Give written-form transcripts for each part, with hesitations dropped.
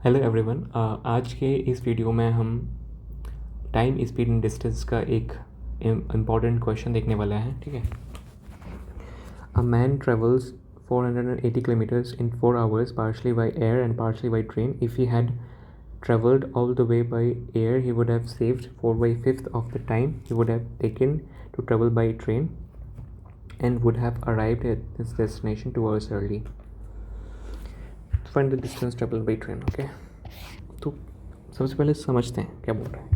Hello everyone. आज के इस वीडियो में हम टाइम स्पीड एंड डिस्टेंस का एक इम्पॉर्टेंट क्वेश्चन देखने वाला है। ठीक है। A man travels 480 kilometres in 4 hours partially by air and partially by train. If he had traveled all the way by air, he would have saved 4/5 of the time he would have taken to travel by train and would have arrived at his destination 2 hours early. Find the distance traveled by train. Okay. तो सबसे पहले समझते हैं क्या बोल रहा है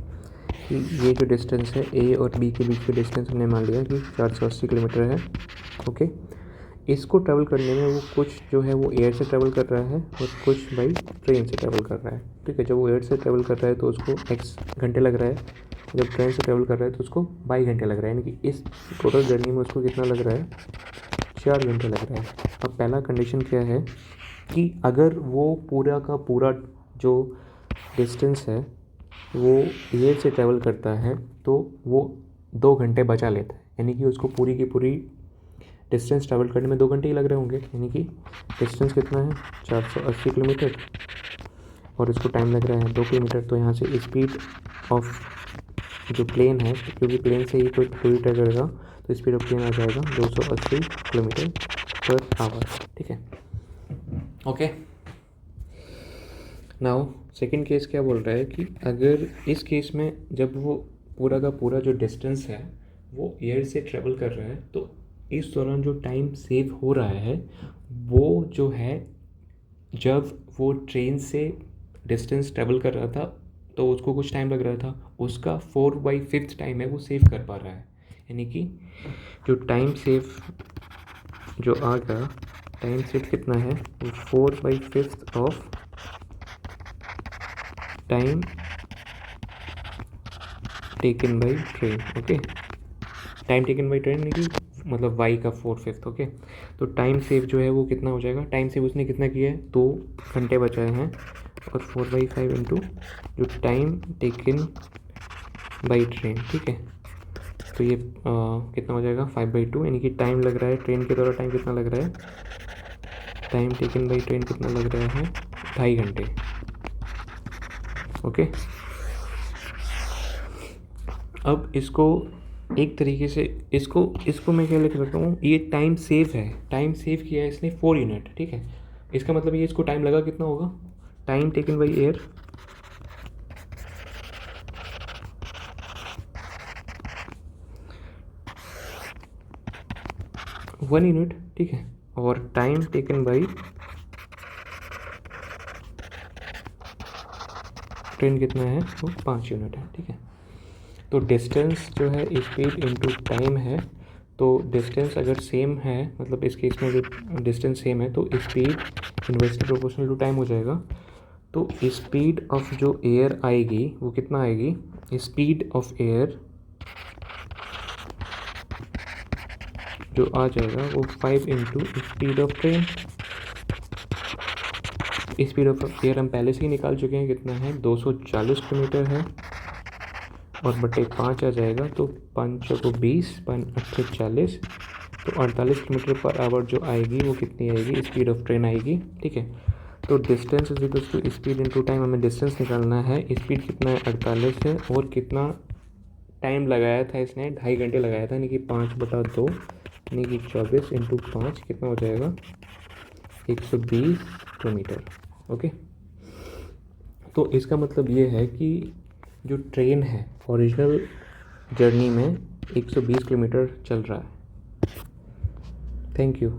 कि ये जो डिस्टेंस है ए और बी के बीच की डिस्टेंस हमने मान लिया कि 480 किलोमीटर है। ओके। इसको ट्रैवल करने में वो कुछ जो है वो एयर से ट्रैवल कर रहा है और कुछ बाई ट्रेन से ट्रैवल कर रहा है। ठीक है। जब वो एयर से ट्रैवल कर रहा है तो उसको x घंटे लग रहा है, जब ट्रेन से ट्रैवल कर रहा है तो उसको y घंटे लग रहा है, यानी कि इस टोटल जर्नी में उसको कितना लग रहा है, 4 घंटे लग रहा है। अब पहला कंडीशन क्या है कि अगर वो पूरा का पूरा जो डिस्टेंस है वो एयर से ट्रैवल करता है तो वो 2 घंटे बचा लेता है, यानी कि उसको पूरी की पूरी डिस्टेंस ट्रैवल करने में 2 घंटे ही लग रहे होंगे। यानी कि डिस्टेंस कितना है, 480 किलोमीटर, और इसको टाइम लग रहा है 2 किलोमीटर। तो यहाँ से स्पीड ऑफ जो प्लेन है, क्योंकि प्लेन से ही कोई दूरी तय करेगा, तो स्पीड ऑफ प्लेन आ जाएगा 280 किलोमीटर पर आवर। ठीक है। ओके। नाउ सेकेंड केस क्या बोल रहा है कि अगर इस केस में जब वो पूरा का पूरा जो डिस्टेंस है वो एयर से ट्रेवल कर रहा है तो इस दौरान जो टाइम सेव हो रहा है वो जो है, जब वो ट्रेन से डिस्टेंस ट्रेवल कर रहा था तो उसको कुछ टाइम लग रहा था, उसका 4/5 टाइम है वो सेव कर पा रहा है। यानी कि जो टाइम सेव जो आ गया, टाइम सेव कितना है, वो 4/5 of time taken by train. Okay. Time taken by train यानी कि मतलब y का 4/5। ओके। तो टाइम सेव जो है वो कितना हो जाएगा, टाइम सेव उसने कितना किया है, 2 घंटे बचाए हैं, और 4/5 इंटू जो टाइम टेकन बाई ट्रेन। ठीक है। तो ये कितना हो जाएगा, 5/2, यानी कि टाइम लग रहा है ट्रेन के द्वारा, टाइम कितना लग रहा है, टाइम टेकन बाई ट्रेन कितना लग रहा है, 2.5 घंटे। ओके। अब इसको एक तरीके से इसको मैं क्या लिख सकता हूँ, ये टाइम सेव है, टाइम सेव किया है इसने 4 यूनिट। ठीक है। इसका मतलब ये इसको टाइम लगा कितना होगा, time taken by air one unit. ठीक है। और टाइम टेकन बाई ट्रेन कितना है, वो 5 यूनिट है। ठीक है। तो डिस्टेंस जो है स्पीड इनटू टाइम है, तो डिस्टेंस अगर सेम है, मतलब इस केस में जो डिस्टेंस सेम है तो speed inversely proportional to time हो जाएगा। तो स्पीड ऑफ जो एयर आएगी वो कितना आएगी, स्पीड ऑफ एयर जो आ जाएगा वो 5 into speed of train. Speed of air हम पहले से ही निकाल चुके हैं, कितना है, 240 किलोमीटर है, और बटे 5 आ जाएगा, तो 5 को 20, 5 40, तो 48 किलोमीटर पर आवर जो आएगी वो कितनी आएगी, स्पीड ऑफ ट्रेन आएगी। ठीक है। तो distance is equals to speed into time, हमें डिस्टेंस निकालना है। स्पीड कितना है, 48 है, और कितना टाइम लगाया था इसने, 2.5 घंटे लगाया था, यानी कि 5/2, यानी कि 24 इंटू 5 कितना हो जाएगा, 120 किलोमीटर। ओके। तो इसका मतलब ये है कि जो ट्रेन है ओरिजिनल जर्नी में 120 किलोमीटर चल रहा है। Thank you.